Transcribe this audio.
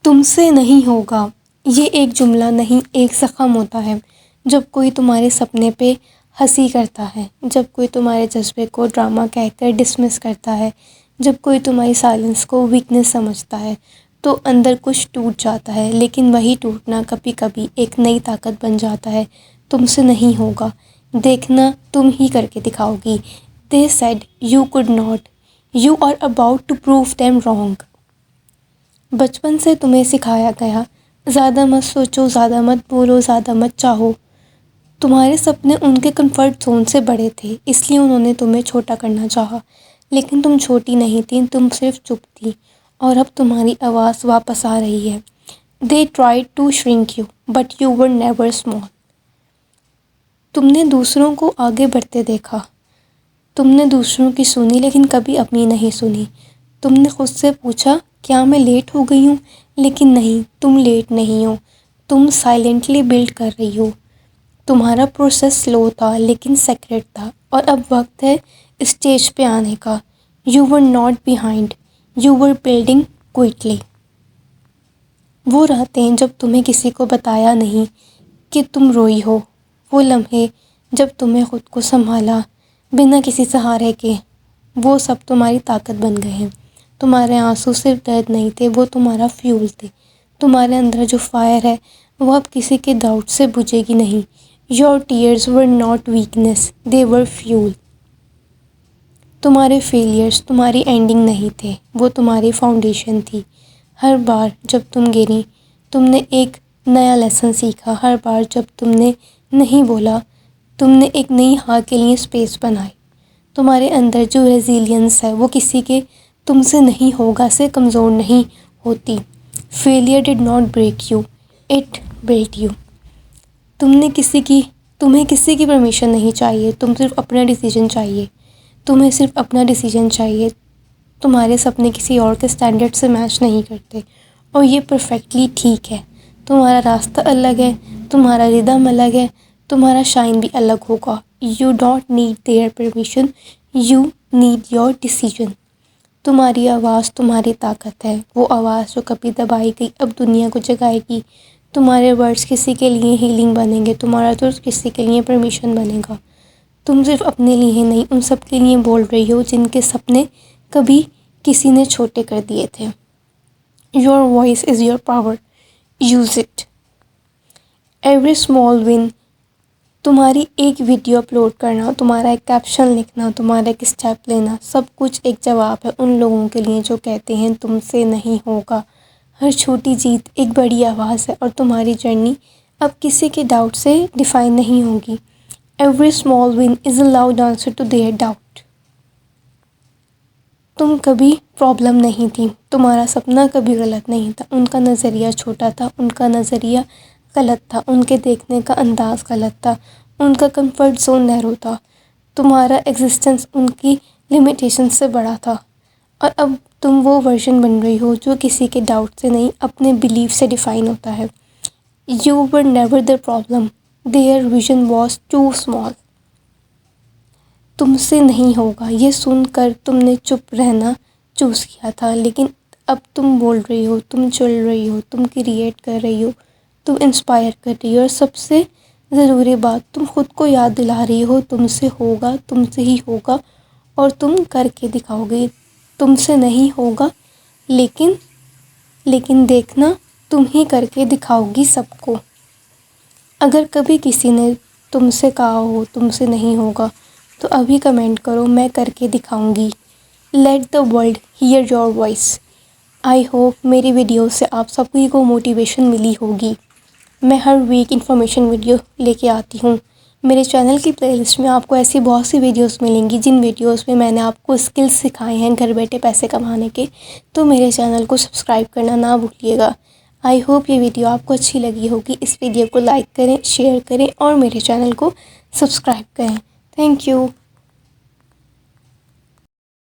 تم سے نہیں ہوگا، یہ ایک جملہ نہیں، ایک زخم ہوتا ہے۔ جب کوئی تمہارے سپنے پہ ہنسی کرتا ہے، جب کوئی تمہارے جذبے کو ڈرامہ کہہ کر ڈسمس کرتا ہے، جب کوئی تمہاری سائلنس کو ویکنس سمجھتا ہے، تو اندر کچھ ٹوٹ جاتا ہے، لیکن وہی ٹوٹنا کبھی کبھی ایک نئی طاقت بن جاتا ہے۔ تم سے نہیں ہوگا، دیکھنا تم ہی کر کے دکھاؤ گی۔ They said you could not. You are about to prove them wrong. بچپن سے تمہیں سکھایا گیا، زیادہ مت سوچو، زیادہ مت بولو، زیادہ مت چاہو۔ تمہارے سپنے ان کے کمفرٹ زون سے بڑے تھے، اس لیے انہوں نے تمہیں چھوٹا کرنا چاہا، لیکن تم چھوٹی نہیں تھی، تم صرف چپ تھی، اور اب تمہاری آواز واپس آ رہی ہے۔ They tried to shrink you, but you were never small. تم نے دوسروں کو آگے بڑھتے دیکھا، تم نے دوسروں کی سنی، لیکن کبھی اپنی نہیں سنی۔ تم نے خود سے پوچھا کیا میں لیٹ ہو گئی ہوں، لیکن نہیں، تم لیٹ نہیں ہو، تم سائلنٹلی بلڈ کر رہی ہو۔ تمہارا پروسیس سلو تھا لیکن سیکریٹ تھا، اور اب وقت ہے اسٹیج پہ آنے کا۔ You were not behind, you were building quietly. وہ راتیں جب تمہیں کسی کو بتایا نہیں کہ تم روئی ہو، وہ لمحے جب تمہیں خود کو سنبھالا بنا کسی سہارے کے، وہ سب تمہاری طاقت بن گئے ہیں۔ تمہارے آنسو صرف درد نہیں تھے، وہ تمہارا فیول تھے۔ تمہارے اندر جو فائر ہے وہ اب کسی کے ڈاؤٹ سے بجھے گی نہیں۔ Your tears were not weakness, they were fuel. تمہارے فیلیئرز تمہاری اینڈنگ نہیں تھے، وہ تمہاری فاؤنڈیشن تھی۔ ہر بار جب تم گری، تم نے ایک نیا لیسن سیکھا۔ ہر بار جب تم نے نہیں بولا، تم نے ایک نئی ہاں کے لیے اسپیس بنائی۔ تمہارے اندر جو ریزیلینس ہے وہ کسی کے تم سے نہیں ہوگا سے کمزور نہیں ہوتی۔ Failure did not break you, it built you. تمہیں کسی کی پرمیشن نہیں چاہیے، تم صرف اپنا ڈیسیجن چاہیے۔ تمہیں صرف اپنا ڈیسیجن چاہیے۔ تمہارے سپنے کسی اور کے اسٹینڈرڈ سے میچ نہیں کرتے، اور یہ پرفیکٹلی ٹھیک ہے۔ تمہارا راستہ الگ ہے، تمہارا ردم الگ ہے، تمہارا شائن بھی الگ ہوگا۔ You don't need their permission, you need your decision. تمہاری آواز تمہاری طاقت ہے، وہ آواز جو کبھی دبائی گئی اب دنیا کو جگائے گی۔ تمہارے ورڈز کسی کے لیے ہیلنگ بنیں گے، تمہارا درد کسی کے لیے پرمیشن بنے گا۔ تم صرف اپنے لیے نہیں، ان سب کے لیے بول رہی ہو جن کے سپنے کبھی کسی نے چھوٹے کر دیے تھے۔ Your voice is your power, use it. Every small one, تمہاری ایک ویڈیو اپلوڈ کرنا، تمہارا ایک کیپشن لکھنا، تمہارا ایک اسٹیپ لینا، سب کچھ ایک جواب ہے ان لوگوں کے لیے جو کہتے ہیں تم سے نہیں ہوگا۔ ہر چھوٹی جیت ایک بڑی آواز ہے، اور تمہاری جرنی اب کسی کے ڈاؤٹ سے ڈیفائن نہیں ہوگی۔ Every small one is a loud answer to their doubt. تم کبھی پرابلم نہیں تھی، تمہارا سپنا کبھی غلط نہیں تھا۔ ان کا نظریہ چھوٹا تھا، ان کا نظریہ غلط تھا، ان کے دیکھنے کا انداز غلط تھا، ان کا کمفرٹ زون نیرو تھا۔ تمہارا ایگزسٹنس ان کی لمیٹیشن سے بڑا تھا، اور اب تم وہ ورژن بن رہی ہو جو کسی کے ڈاؤٹ سے نہیں، اپنے بیلیف سے ڈیفائن ہوتا ہے۔ You were never the problem, their vision was too small. تم سے نہیں ہوگا، یہ سن کر تم نے چپ رہنا چوز کیا تھا، لیکن اب تم بول رہی ہو، تم چل رہی ہو، تم کریٹ کر رہی ہو، تم انسپائر کر رہی ہو، اور سب سے ضروری بات تم خود کو یاد دلا رہی ہو تم سے ہوگا، تم سے ہی ہوگا، اور تم کر کے دکھاؤ گے۔ تم سے نہیں ہوگا، لیکن دیکھنا تم ہی کر کے دکھاؤ گی سب کو۔ اگر کبھی کسی نے تم سے کہا ہو تم سے نہیں ہوگا، تو ابھی کمنٹ کرو میں کر کے دکھاؤں گی۔ Let the world hear your voice. I hope میری ویڈیو سے آپ سبھی کو موٹیویشن ملی ہوگی۔ میں ہر ویک انفارمیشن ویڈیو لے کے آتی ہوں۔ میرے چینل کی پلے لسٹ میں آپ کو ایسی بہت سی ویڈیوز ملیں گی جن ویڈیوز میں میں نے آپ کو اسکلز سکھائے ہیں گھر بیٹھے پیسے کمانے کے، تو میرے چینل کو سبسکرائب کرنا نہ بھولیے گا۔ آئی ہوپ یہ ویڈیو آپ کو اچھی لگی ہوگی۔ اس ویڈیو کو لائک کریں، شیئر کریں، اور میرے چینل کو سبسکرائب کریں۔ Thank you.